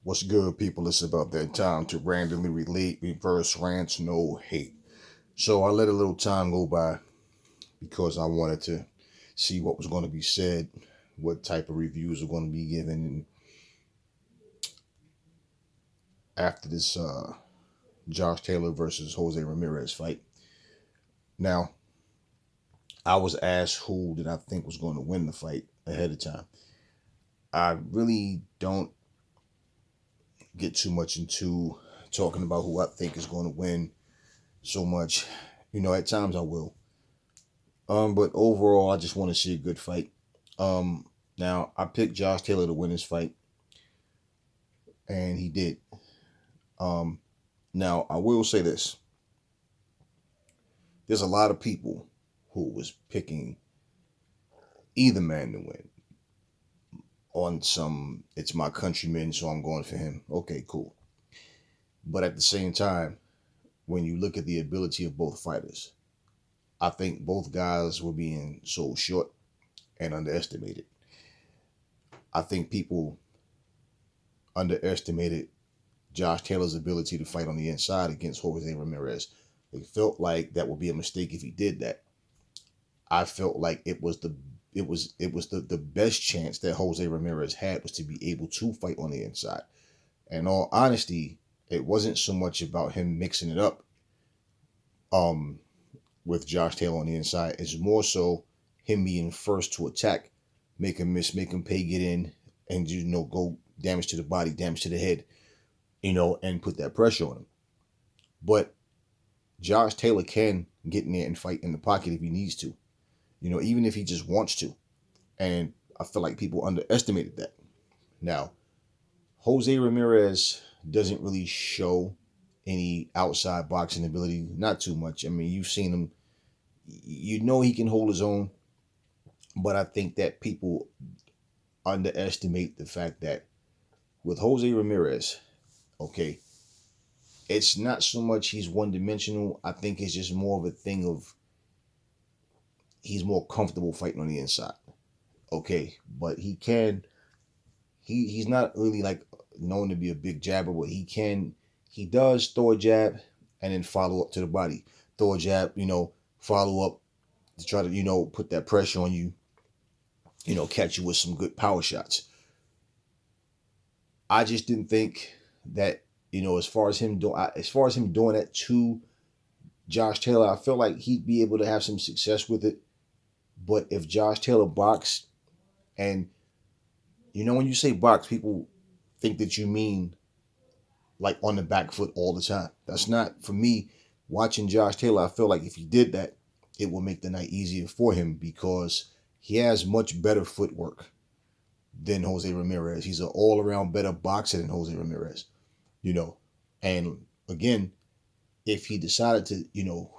What's good, people? It's about that time to randomly relate, reverse rants, no hate. So I let a little time go by because I wanted to see what was going to be said, what type of reviews are going to be given after this Josh Taylor versus Jose Ramirez fight. Now, I was asked who did I think was going to win the fight ahead of time. I really don't get too much into talking about who I think is going to win so much. At times I will. But overall, I just want to see a good fight. Now I picked Josh Taylor to win this fight, and he did. Um, Now I will say this: there's a lot of people who was picking either man to win on some. It's my countryman, so I'm going for him. Okay, cool. But at the same time, when you look at the ability of both fighters, I think both guys were being sold short and underestimated. I think people underestimated Josh Taylor's ability to fight on the inside against Jose Ramirez. They felt like that would be a mistake if he did that. I felt like it was the best chance that Jose Ramirez had was to be able to fight on the inside. In all honesty, it wasn't so much about him mixing it up um with Josh Taylor on the inside. It's more so him being first to attack, make him miss, make him pay, get in, and go damage to the body, damage to the head, and put that pressure on him. But Josh Taylor can get in there and fight in the pocket if he needs to, even if he just wants to. And I feel like people underestimated that. Now, Jose Ramirez doesn't really show any outside boxing ability, not too much. I mean, you've seen him, he can hold his own, but I think that people underestimate the fact that with Jose Ramirez, okay, it's not so much he's one dimensional. I think it's just more of a thing of he's more comfortable fighting on the inside. Okay, but he's not really like known to be a big jabber, but he does throw a jab and then follow up to the body. Throw a jab, follow up to try to, put that pressure on you, catch you with some good power shots. I just didn't think that, as far as him doing that to Josh Taylor, I feel like he'd be able to have some success with it. But if Josh Taylor boxed, and when you say box, people think that you mean like on the back foot all the time. That's not, for me, watching Josh Taylor, I feel like if he did that, it will make the night easier for him because he has much better footwork than Jose Ramirez. He's an all-around better boxer than Jose Ramirez, And again, if he decided to,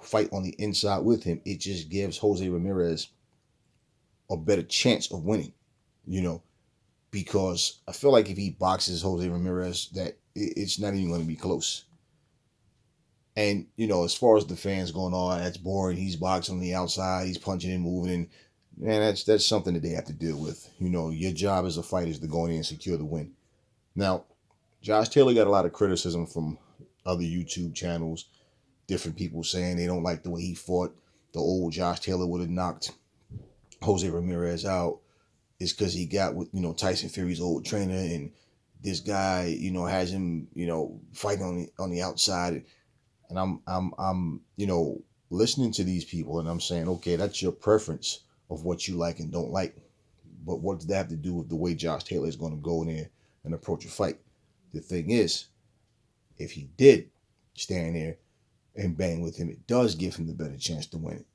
fight on the inside with him, it just gives Jose Ramirez a better chance of winning, because I feel like if he boxes Jose Ramirez, that it's not even going to be close. And, as far as the fans going on, that's boring. He's boxing on the outside. He's punching and moving. And, man, that's something that they have to deal with. Your job as a fighter is to go in and secure the win. Now, Josh Taylor got a lot of criticism from other YouTube channels, different people saying they don't like the way he fought. The old Josh Taylor would have knocked Jose Ramirez out. It's because he got with, Tyson Fury's old trainer, and this guy, has him, fighting on the outside. And I'm listening to these people, and I'm saying, okay, that's your preference of what you like and don't like. But what does that have to do with the way Josh Taylor is going to go in there and approach a fight? The thing is, if he did stand there and bang with him, it does give him the better chance to win it.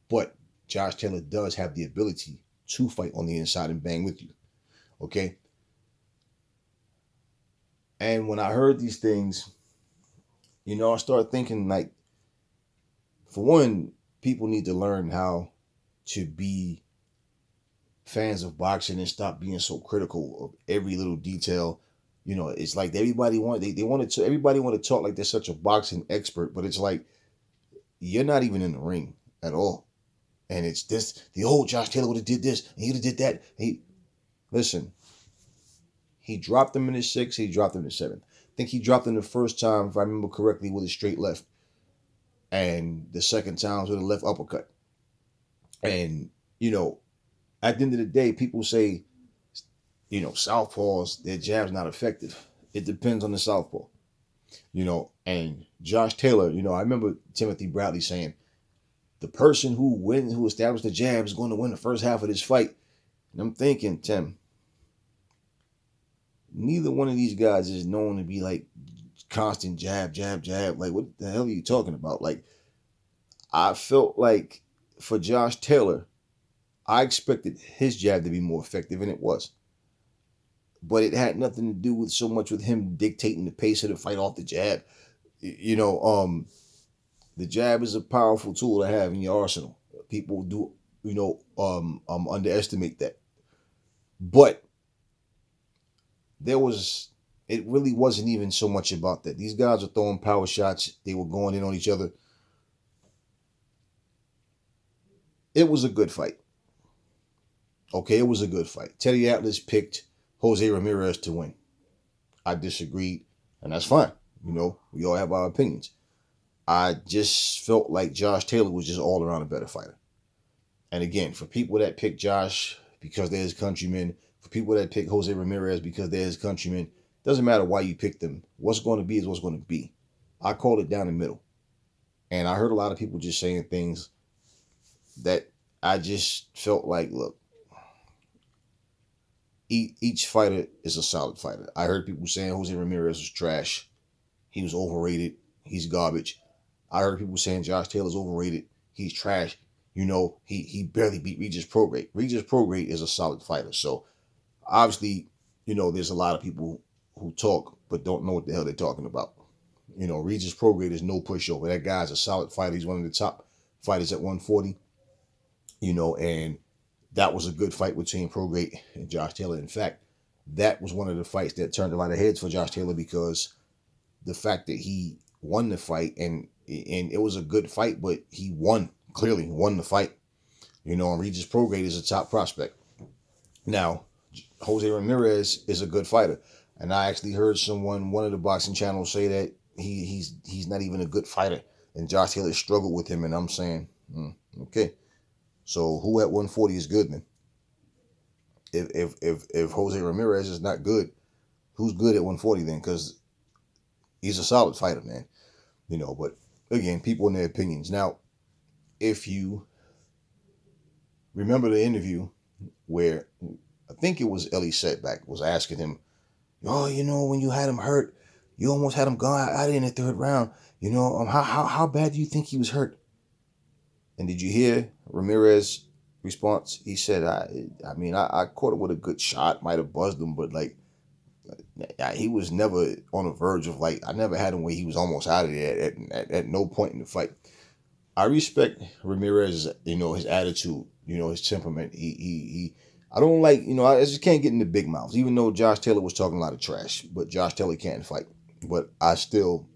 But Josh Taylor does have the ability to fight on the inside and bang with you. Okay? And when I heard these things, I started thinking, like, for one, people need to learn how to be fans of boxing and stop being so critical of every little detail. It's like everybody everybody want to talk like they're such a boxing expert, but it's like you're not even in the ring at all. And it's the old Josh Taylor would have did this and he would have did that. Listen, He dropped him in the sixth. He dropped him in the seventh. I think he dropped him the first time, if I remember correctly, with a straight left, and the second time was with a left uppercut. And you know, at the end of the day, people say, southpaws, their jab's not effective. It depends on the southpaw. And Josh Taylor, I remember Timothy Bradley saying, the person who established the jab is going to win the first half of this fight. And I'm thinking, Tim, neither one of these guys is known to be like constant jab, jab, jab. Like, what the hell are you talking about? Like, I felt like for Josh Taylor, I expected his jab to be more effective, and it was. But it had nothing to do with so much with him dictating the pace of the fight off the jab. The jab is a powerful tool to have in your arsenal. People do, underestimate that. But it really wasn't even so much about that. These guys were throwing power shots. They were going in on each other. It was a good fight. Okay, it was a good fight. Teddy Atlas picked Jose Ramirez to win. I disagreed, and that's fine. We all have our opinions. I just felt like Josh Taylor was just all around a better fighter. And again, for people that pick Josh because they're his countrymen, for people that pick Jose Ramirez because they're his countrymen, doesn't matter why you pick them. What's going to be is what's going to be. I called it down the middle. And I heard a lot of people just saying things that I just felt like, look, each fighter is a solid fighter. I heard people saying Jose Ramirez was trash. He was overrated. He's garbage. I heard people saying Josh Taylor's overrated. He's trash. He barely beat Regis Prograis. Regis Prograis is a solid fighter. So obviously, there's a lot of people who talk but don't know what the hell they're talking about. Regis Prograis is no pushover. That guy's a solid fighter. He's one of the top fighters at 140. And that was a good fight between Prograis and Josh Taylor. In fact, that was one of the fights that turned a lot of heads for Josh Taylor, because the fact that he won the fight, and it was a good fight, but he clearly won the fight. And Regis Prograis is a top prospect. Now, Jose Ramirez is a good fighter. And I actually heard one of the boxing channels say that he's not even a good fighter, and Josh Taylor struggled with him. And I'm saying, okay. So who at 140 is good then? If Jose Ramirez is not good, who's good at 140 then? Because he's a solid fighter, man. But again, people and their opinions. Now, if you remember the interview where I think it was Ellie Setback was asking him, oh, when you had him hurt, you almost had him gone out in the third round. How bad do you think he was hurt? And did you hear Ramirez's response? He said, I caught him with a good shot, might have buzzed him, but he was never on the verge of I never had him where he was almost out of there at no point in the fight. I respect Ramirez's, his attitude, his temperament. I don't like, I just can't get in the big mouths, even though Josh Taylor was talking a lot of trash, but Josh Taylor can't fight. But I still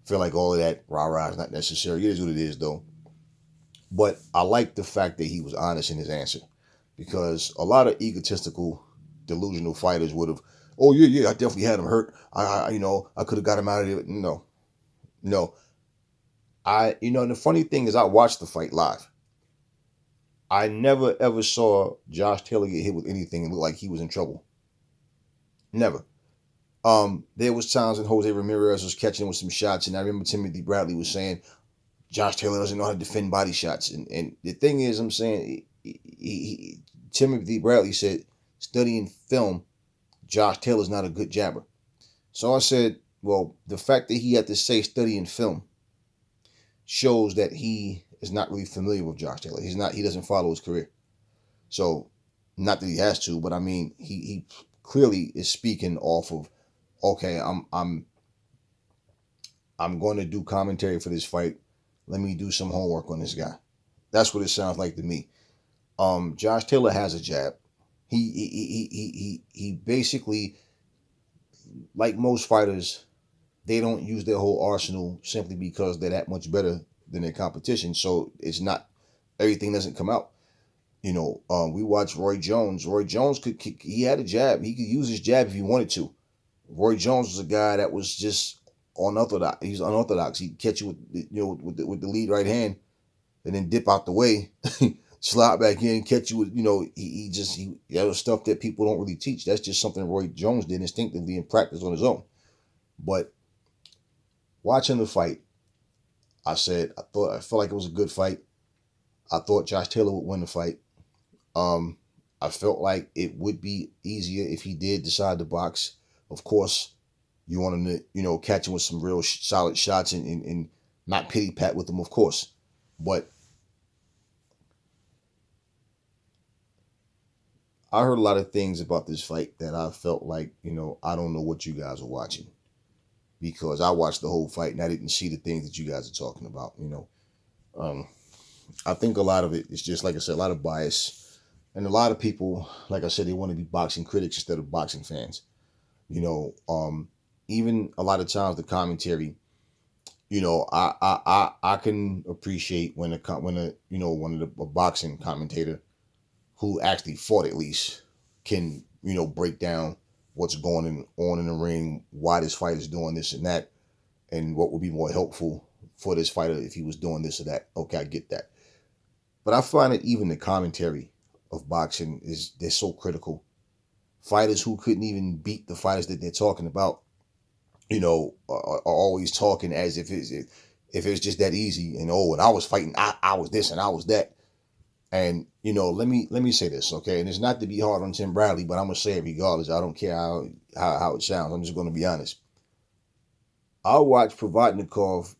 feel like all of that rah-rah is not necessary. It is what it is, though. But I like the fact that he was honest in his answer, because a lot of egotistical, delusional fighters would have, oh, yeah, I definitely had him hurt. I could have got him out of there. No. And the funny thing is, I watched the fight live. I never, ever saw Josh Taylor get hit with anything and look like he was in trouble. Never. There was times when Jose Ramirez was catching with some shots, and I remember Timothy Bradley was saying, Josh Taylor doesn't know how to defend body shots. And the thing is, I'm saying, Timothy Bradley said, studying film, Josh Taylor's not a good jabber. So I said, well, the fact that he had to say studying film shows that he is not really familiar with Josh Taylor. He doesn't follow his career. So, not that he has to, but I mean, he clearly is speaking off of, okay, I'm going to do commentary for this fight. Let me do some homework on this guy. That's what it sounds like to me. Josh Taylor has a jab. He basically, like most fighters, they don't use their whole arsenal simply because they're that much better than their competition. So it's not, everything doesn't come out. We watched Roy Jones. Roy Jones he had a jab. He could use his jab if he wanted to. Roy Jones was a guy that was just unorthodox. He's unorthodox. He'd catch you with the lead right hand and then dip out the way, slide back in, catch you with, that was stuff that people don't really teach. That's just something Roy Jones did instinctively in practice on his own. But watching the fight, I felt like it was a good fight. I thought Josh Taylor would win the fight. I felt like it would be easier if he did decide to box. Of course, you want him to, catch him with some real solid shots and not pity pat with him, of course. But I heard a lot of things about this fight that I felt like, I don't know what you guys are watching, because I watched the whole fight and I didn't see the things that you guys are talking about. I think a lot of it is just, like I said, a lot of bias. And a lot of people, like I said, they want to be boxing critics instead of boxing fans. Even a lot of times the commentary, I can appreciate when a boxing commentator who actually fought at least can, break down what's going on in the ring, why this fighter is doing this and that, and what would be more helpful for this fighter if he was doing this or that. Okay, I get that. But I find that even the commentary of boxing they're so critical. Fighters who couldn't even beat the fighters that they're talking about, are always talking as if it's just that easy. And when I was fighting, I was this and I was that. And let me say this, okay? And it's not to be hard on Tim Bradley, but I'm gonna say it regardless. I don't care how it sounds. I'm just gonna be honest. I watched Provodnikov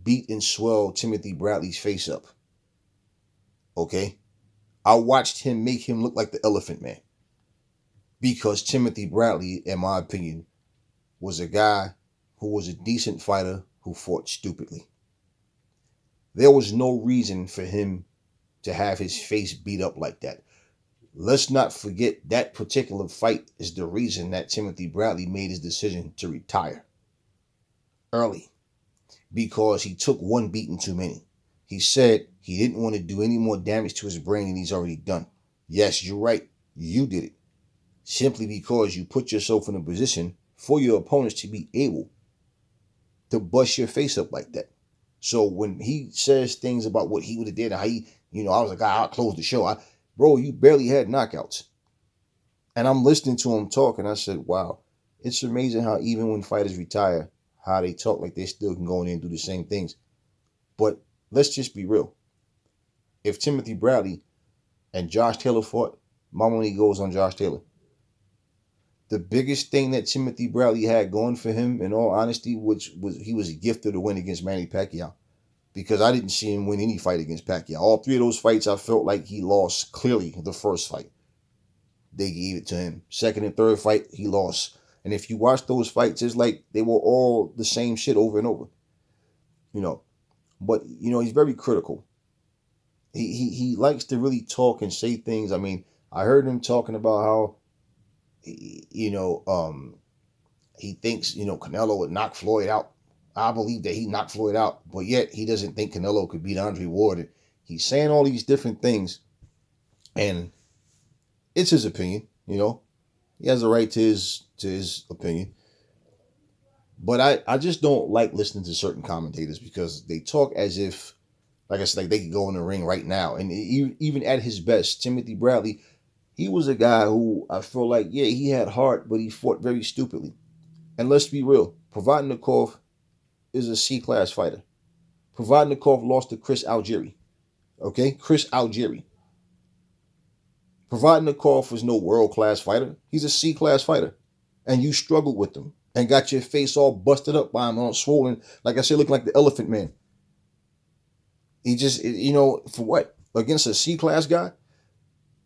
beat and swell Timothy Bradley's face up. Okay? I watched him make him look like the Elephant Man. Because Timothy Bradley, in my opinion, was a guy who was a decent fighter who fought stupidly. There was no reason for him to have his face beat up like that. Let's not forget that particular fight is the reason that Timothy Bradley made his decision to retire early, because he took one beating too many. He said he didn't want to do any more damage to his brain than he's already done. Yes, you're right. You did it. Simply because you put yourself in a position for your opponents to be able to bust your face up like that. So when he says things about what he would have did, how he, I was like, I'll close the show. Bro, you barely had knockouts. And I'm listening to him talk, and I said, wow, it's amazing how even when fighters retire, how they talk like they still can go in there and do the same things. But let's just be real. If Timothy Bradley and Josh Taylor fought, my money goes on Josh Taylor. The biggest thing that Timothy Bradley had going for him, in all honesty, which was he was gifted to win against Manny Pacquiao, because I didn't see him win any fight against Pacquiao. All three of those fights, I felt like he lost clearly. The first fight, they gave it to him. Second and third fight, he lost. And if you watch those fights, it's like they were all the same shit over and over. But he's very critical. He likes to really talk and say things. I mean, I heard him talking about how he thinks, Canelo would knock Floyd out. I believe that he knocked Floyd out, but yet he doesn't think Canelo could beat Andre Ward. He's saying all these different things, and it's his opinion, He has a right to his opinion. But I just don't like listening to certain commentators because they talk as if, like I said, like they could go in the ring right now. And even at his best, Timothy Bradley, he was a guy who I feel like, yeah, he had heart, but he fought very stupidly. And let's be real, Provodnikov is a C-class fighter. Provodnikov lost to Chris Algieri. Okay? Chris Algieri. Provodnikov was no world-class fighter. He's a C-class fighter. And you struggled with him and got your face all busted up by him, all swollen, like I said, looking like the Elephant Man. He just, for what? Against a C-class guy?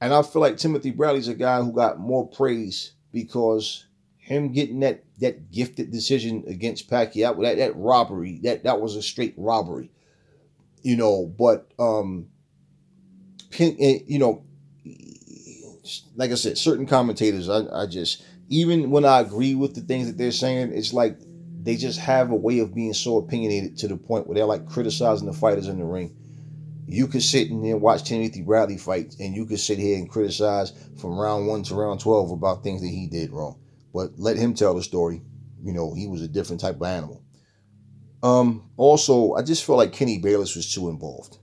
And I feel like Timothy Bradley's a guy who got more praise because him getting that gifted decision against Pacquiao, that robbery, that was a straight robbery. But like I said, certain commentators, I just, even when I agree with the things that they're saying, it's like they just have a way of being so opinionated to the point where they're like criticizing the fighters in the ring. You could sit in there and watch Timothy Bradley fight, and you could sit here and criticize from round 1 to round 12 about things that he did wrong. But let him tell the story. He was a different type of animal. Also, I just felt like Kenny Bayless was too involved.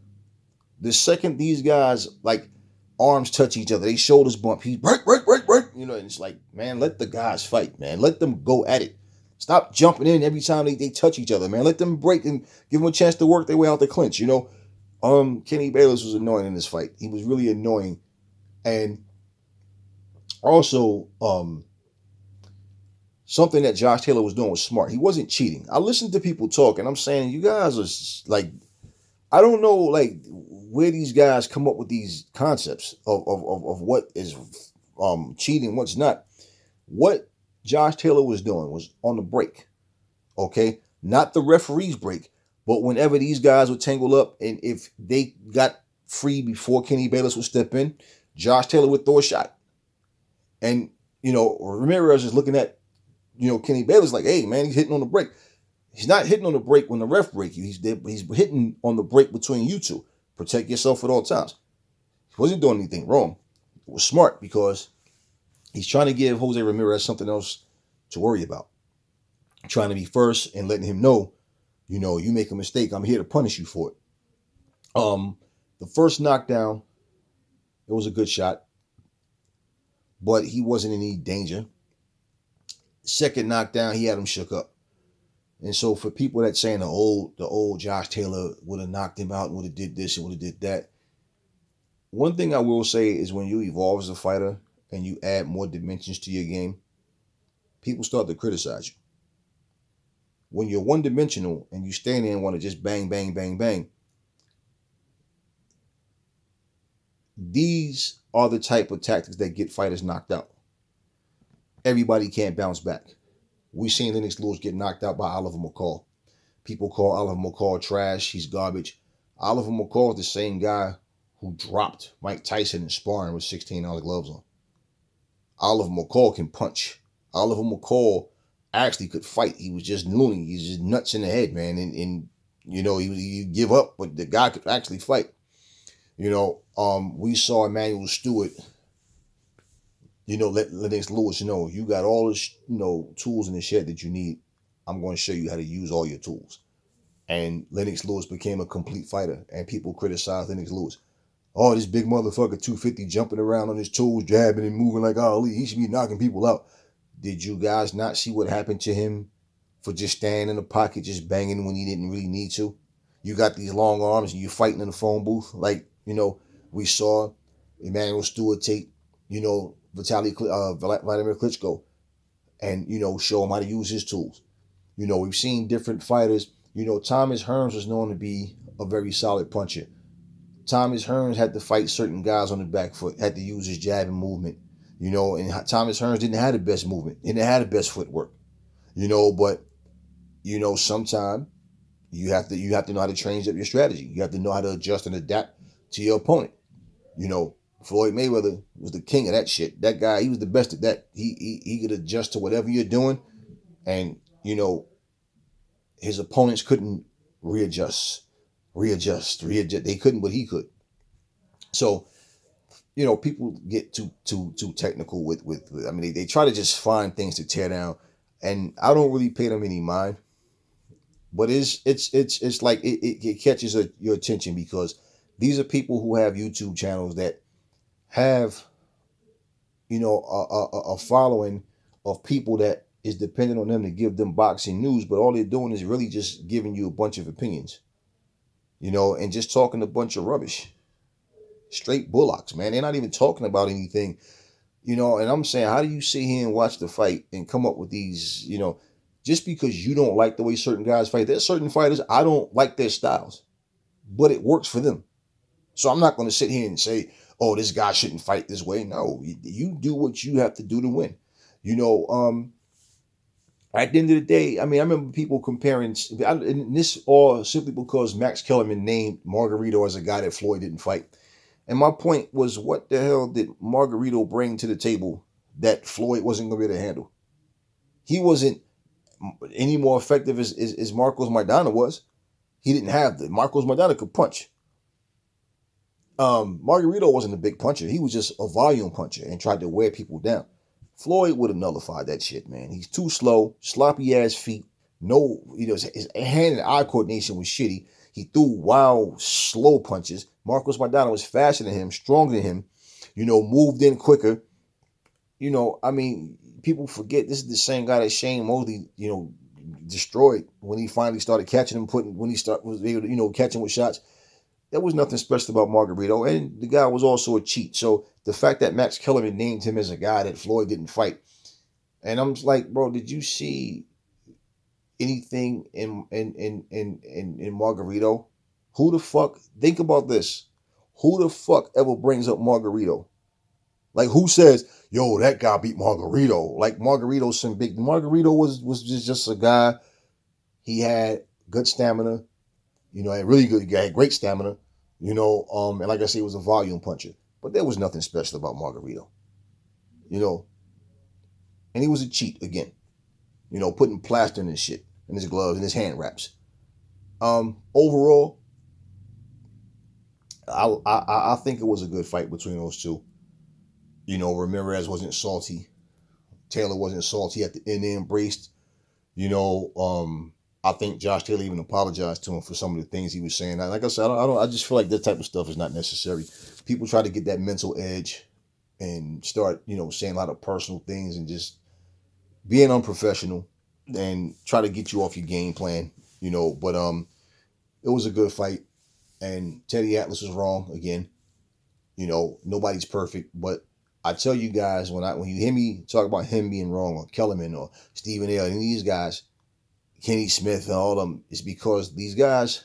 The second these guys like arms touch each other, they shoulders bump. He's right. And it's like, man, let the guys fight, man. Let them go at it. Stop jumping in every time they touch each other, man. Let them break and give them a chance to work their way out the clinch. Kenny Bayless was annoying in this fight. He was really annoying. And also, something that Josh Taylor was doing was smart. He wasn't cheating. I listened to people talk, and I'm saying, you guys are like, I don't know, like, where these guys come up with these concepts of what is cheating, what's not. What Josh Taylor was doing was on the break, okay? Not the referee's break, but whenever these guys would tangle up, and if they got free before Kenny Bayless would step in, Josh Taylor would throw a shot. And, Ramirez is looking at, Kenny Bayless like, hey, man, he's hitting on the break. He's not hitting on the break when the ref break you. He's hitting on the break between you two. Protect yourself at all times. He wasn't doing anything wrong. It was smart because he's trying to give Jose Ramirez something else to worry about. Trying to be first and letting him know, you make a mistake, I'm here to punish you for it. The first knockdown, it was a good shot, but he wasn't in any danger. Second knockdown, he had him shook up. And so for people that saying the old Josh Taylor would have knocked him out and would have did this and would have did that, one thing I will say is when you evolve as a fighter and you add more dimensions to your game, people start to criticize you. When you're one-dimensional and you stand there and want to just bang, bang, bang, bang, these are the type of tactics that get fighters knocked out. Everybody can't bounce back. We've seen Lennox Lewis get knocked out by Oliver McCall. People call Oliver McCall trash. He's garbage. Oliver McCall is the same guy who dropped Mike Tyson in sparring with $16 gloves on. Oliver McCall can punch. Oliver McCall actually could fight. He was just loony. He's just nuts in the head, man. And he give up, but the guy could actually fight. We saw Emmanuel Stewart, let Lennox Lewis know, you got all the, tools in the shed that you need. I'm going to show you how to use all your tools. And Lennox Lewis became a complete fighter, and people criticized Lennox Lewis. Oh, this big motherfucker, 250, jumping around on his toes, jabbing and moving like Ali. He should be knocking people out. Did you guys not see what happened to him for just standing in the pocket, just banging when he didn't really need to? You got these long arms and you fighting in the phone booth. Like, we saw Emmanuel Stewart take, Vladimir Klitschko and, show him how to use his tools. We've seen different fighters. Thomas Hearns was known to be a very solid puncher. Thomas Hearns had to fight certain guys on the back foot, had to use his jab and movement, and Thomas Hearns didn't have the best movement, didn't have the best footwork, but, sometimes you have to know how to change up your strategy. You have to know how to adjust and adapt to your opponent. Floyd Mayweather was the king of that shit. That guy, he was the best at that. He could adjust to whatever you're doing, and, his opponents couldn't readjust. They couldn't, but he could. So, people get too technical with I mean, they try to just find things to tear down, and I don't really pay them any mind. But it's like it catches your attention because these are people who have YouTube channels that have, a following of people that is dependent on them to give them boxing news, but all they're doing is really just giving you a bunch of opinions, and just talking a bunch of rubbish. Straight bullocks, man. They're not even talking about anything, and I'm saying, how do you sit here and watch the fight and come up with these, just because you don't like the way certain guys fight? There's certain fighters, I don't like their styles, but it works for them. So I'm not going to sit here and say, oh, this guy shouldn't fight this way. No, you do what you have to do to win. At the end of the day, I mean, I remember people comparing, and this all simply because Max Kellerman named Margarito as a guy that Floyd didn't fight. And my point was, what the hell did Margarito bring to the table that Floyd wasn't going to be able to handle? He wasn't any more effective as Marcos Maidana was. He didn't have Marcos Maidana could punch. Margarito wasn't a big puncher. He was just a volume puncher and tried to wear people down. Floyd would have nullified that shit, man. He's too slow, sloppy ass feet. No, his hand and eye coordination was shitty. He threw wild, slow punches. Marcos Maidana was faster than him, stronger than him, moved in quicker. I mean, people forget this is the same guy that Shane Mosley, destroyed when he finally started catching him, when he was able to, catching with shots. There was nothing special about Margarito, and the guy was also a cheat. So the fact that Max Kellerman named him as a guy that Floyd didn't fight, and I'm just like, bro, did you see anything in Margarito? Who the fuck? Think about this. Who the fuck ever brings up Margarito? Like, who says, yo, that guy beat Margarito? Like, Margarito's some big. Margarito was just a guy. He had good stamina. Had really good. He had great stamina. And like I said, he was a volume puncher. But there was nothing special about Margarito. And he was a cheat again. Putting plaster in his shit, in his gloves, in his hand wraps. Overall, I think it was a good fight between those two. Ramirez wasn't salty. Taylor wasn't salty at the end. They embraced. I think Josh Taylor even apologized to him for some of the things he was saying. Like I said, I just feel like that type of stuff is not necessary. People try to get that mental edge and start, saying a lot of personal things and just being unprofessional and try to get you off your game plan, But it was a good fight, and Teddy Atlas was wrong again. Nobody's perfect, but I tell you guys, when you hear me talk about him being wrong, or Kellerman, or Stephen A, and these guys, Kenny Smith and all of them, it's because these guys,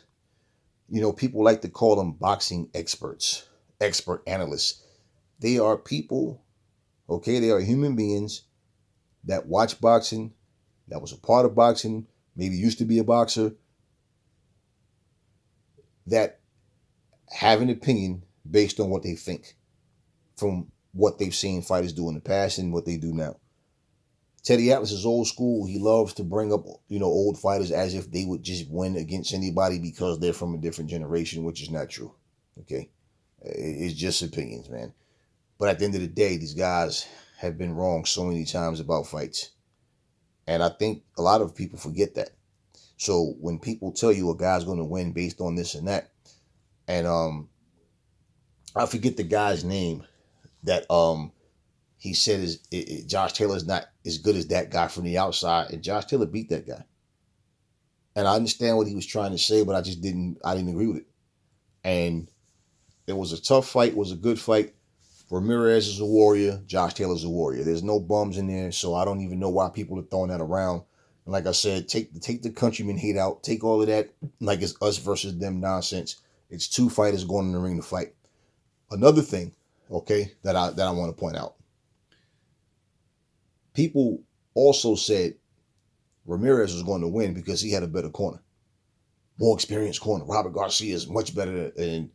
people like to call them boxing experts, expert analysts. They are people, okay? They are human beings that watch boxing, that was a part of boxing, maybe used to be a boxer, that have an opinion based on what they think from what they've seen fighters do in the past and what they do now. Teddy Atlas is old school. He loves to bring up, old fighters as if they would just win against anybody because they're from a different generation, which is not true. Okay? It's just opinions, man. But at the end of the day, these guys have been wrong so many times about fights. And I think a lot of people forget that. So when people tell you a guy's going to win based on this and that, and I forget the guy's name that he said Josh Taylor's not as good as that guy from the outside, and Josh Taylor beat that guy. And I understand what he was trying to say, but I didn't agree with it. And it was a tough fight, it was a good fight. Ramirez is a warrior, Josh Taylor's a warrior. There's no bums in there, so I don't even know why people are throwing that around. And like I said, take the countryman hate out, take all of that like it's us versus them nonsense. It's two fighters going in the ring to fight. Another thing, okay, that I want to point out. People also said Ramirez was going to win because he had a better corner. More experienced corner. Robert Garcia is much better than,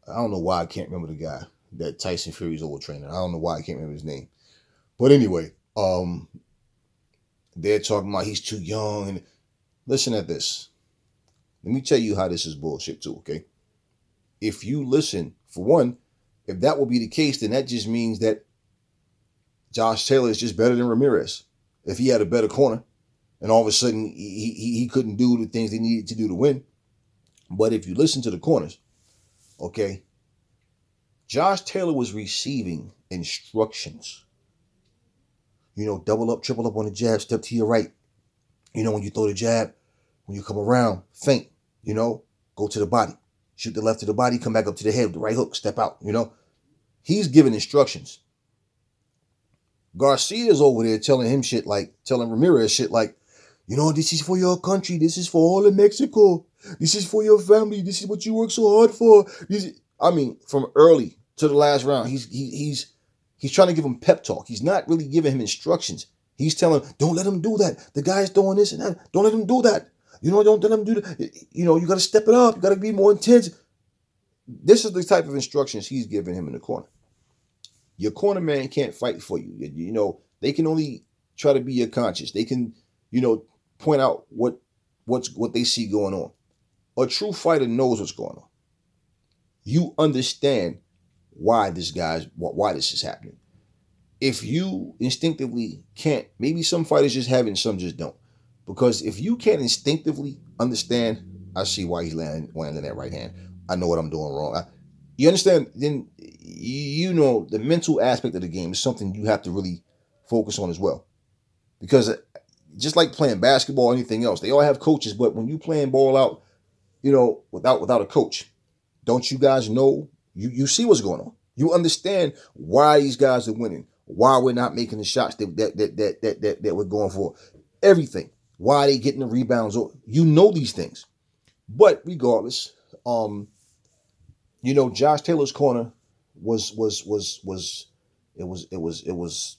I don't know why I can't remember the guy, that Tyson Fury's old trainer. I don't know why I can't remember his name. But anyway, they're talking about he's too young. And listen at this. Let me tell you how this is bullshit too, okay? If you listen, for one, if that will be the case, then that just means that Josh Taylor is just better than Ramirez. If he had a better corner, and all of a sudden he couldn't do the things he needed to do to win. But if you listen to the corners, okay, Josh Taylor was receiving instructions. Double up, triple up on the jab, step to your right. When you throw the jab, when you come around, feint, go to the body. Shoot the left to the body, come back up to the head with the right hook, step out, He's giving instructions. Garcia's over there telling Ramirez shit like, this is for your country. This is for all of Mexico. This is for your family. This is what you work so hard for. From early to the last round, he's trying to give him pep talk. He's not really giving him instructions. He's telling him, don't let him do that. The guy's doing this and that. Don't let him do that. Don't let him do that. You got to step it up. You got to be more intense. This is the type of instructions he's giving him in the corner. Your corner man can't fight for you. They can only try to be your conscience. They can, point out what they see going on. A true fighter knows what's going on. you understand why this is happening. If you instinctively can't, maybe some fighters just have it and some just don't. Because if you can't instinctively understand, I see why he's landing that right hand. I know what I'm doing wrong. You understand? Then you know the mental aspect of the game is something you have to really focus on as well. Because just like playing basketball or anything else, they all have coaches. But when you playing ball out, without a coach, don't you guys know? You see what's going on. You understand why these guys are winning. Why we're not making the shots that we're going for. Everything. Why they getting the rebounds. You know these things. But regardless, Josh Taylor's corner was it was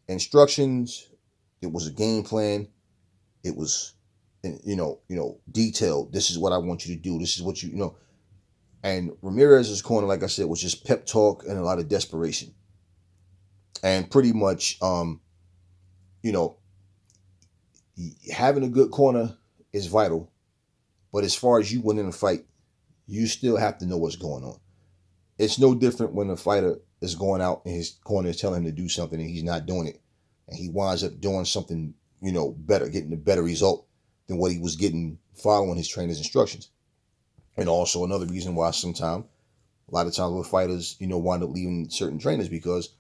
instructions. It was a game plan. It was, detailed. This is what I want you to do. This is what you know. And Ramirez's corner, like I said, was just pep talk and a lot of desperation. And pretty much, you know, having a good corner is vital. But as far as you winning a fight, you still have to know what's going on. It's no different when a fighter is going out and his corner is telling him to do something and he's not doing it. And he winds up doing something, better, getting a better result than what he was getting following his trainer's instructions. And also another reason why a lot of times with fighters, wind up leaving certain trainers because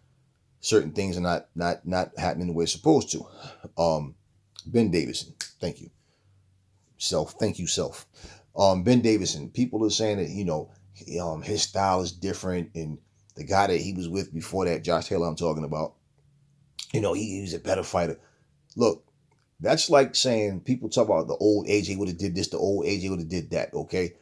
certain things are not happening the way it's supposed to. Ben Davison, thank you. Thank you, self. Ben Davison, people are saying that, his style is different. And the guy that he was with before that, Josh Taylor, I'm talking about, he's a better fighter. Look, that's like saying people talk about the old AJ would have did this, the old AJ would have did that, okay?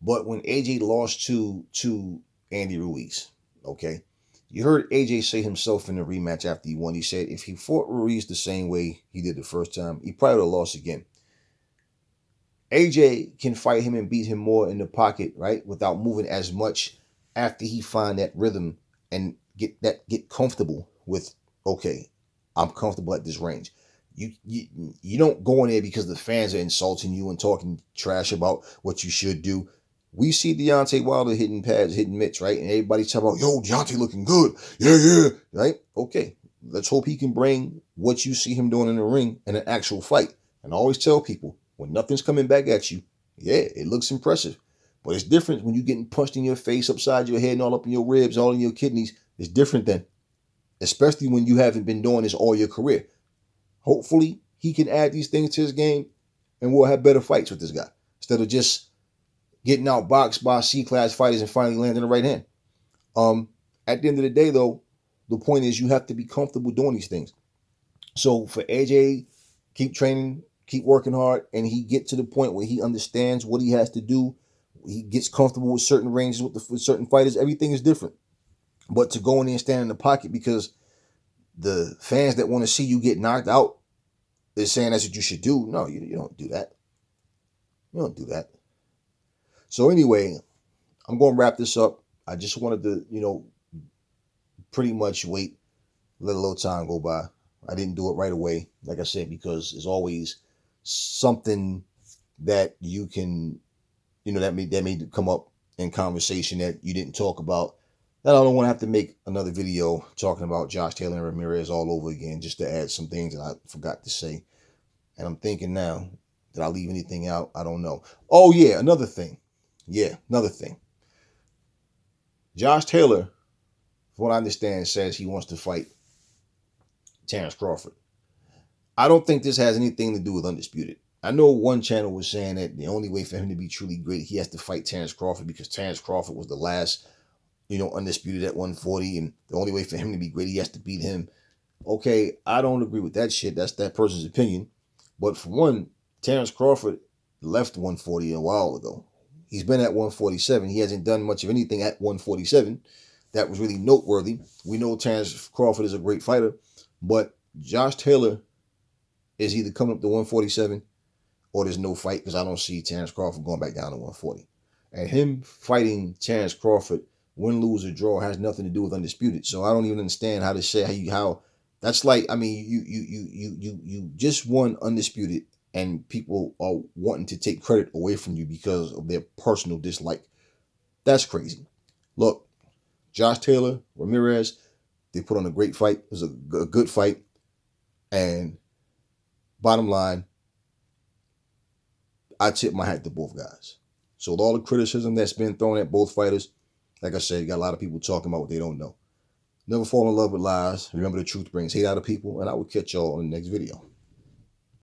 But when AJ lost to Andy Ruiz, okay, you heard AJ say himself in the rematch after he won. He said if he fought Ruiz the same way he did the first time, he probably would have lost again. AJ can fight him and beat him more in the pocket, right, without moving as much after he find that rhythm and get comfortable with, okay, I'm comfortable at this range. You don't go in there because the fans are insulting you and talking trash about what you should do. We see Deontay Wilder hitting pads, hitting mitts, right? And everybody's talking about, yo, Deontay looking good. Yeah, right? Okay, let's hope he can bring what you see him doing in the ring in an actual fight. And I always tell people, when nothing's coming back at you, yeah, it looks impressive. But it's different when you're getting punched in your face, upside your head, and all up in your ribs, all in your kidneys. It's different then, especially when you haven't been doing this all your career. Hopefully, he can add these things to his game, and we'll have better fights with this guy instead of just getting outboxed by C-class fighters and finally landing the right hand. At the end of the day, though, the point is you have to be comfortable doing these things. So for AJ, keep training, keep working hard, and he get to the point where he understands what he has to do. He gets comfortable with certain ranges with certain fighters. Everything is different. But to go in there and stand in the pocket because the fans that want to see you get knocked out is saying that's what you should do. No, you don't do that. You don't do that. So anyway, I'm going to wrap this up. I just wanted to, pretty much wait, let a little time go by. I didn't do it right away, like I said, because there's always something that you can, that may come up in conversation that you didn't talk about. That I don't want to have to make another video talking about Josh Taylor and Ramirez all over again, just to add some things that I forgot to say. And I'm thinking now, did I leave anything out? I don't know. Oh yeah, another thing. Josh Taylor, from what I understand, says he wants to fight Terrence Crawford. I don't think this has anything to do with Undisputed. I know one channel was saying that the only way for him to be truly great, he has to fight Terrence Crawford because Terrence Crawford was the last, undisputed at 140, and the only way for him to be great, he has to beat him. Okay, I don't agree with that shit. That's that person's opinion. But for one, Terrence Crawford left 140 a while ago. He's been at 147. He hasn't done much of anything at 147 that was really noteworthy. We know Terrence Crawford is a great fighter, but Josh Taylor is either coming up to 147 or there's no fight because I don't see Terrence Crawford going back down to 140. And him fighting Terrence Crawford, win, lose, or draw, has nothing to do with Undisputed. So I don't even understand how to say how that's like. I mean, you just won Undisputed, and people are wanting to take credit away from you because of their personal dislike. That's crazy. Look, Josh Taylor, Ramirez, they put on a great fight. It was a good fight. And bottom line, I tip my hat to both guys. So with all the criticism that's been thrown at both fighters, like I said, you got a lot of people talking about what they don't know. Never fall in love with lies. Remember, the truth brings hate out of people, and I will catch y'all on the next video.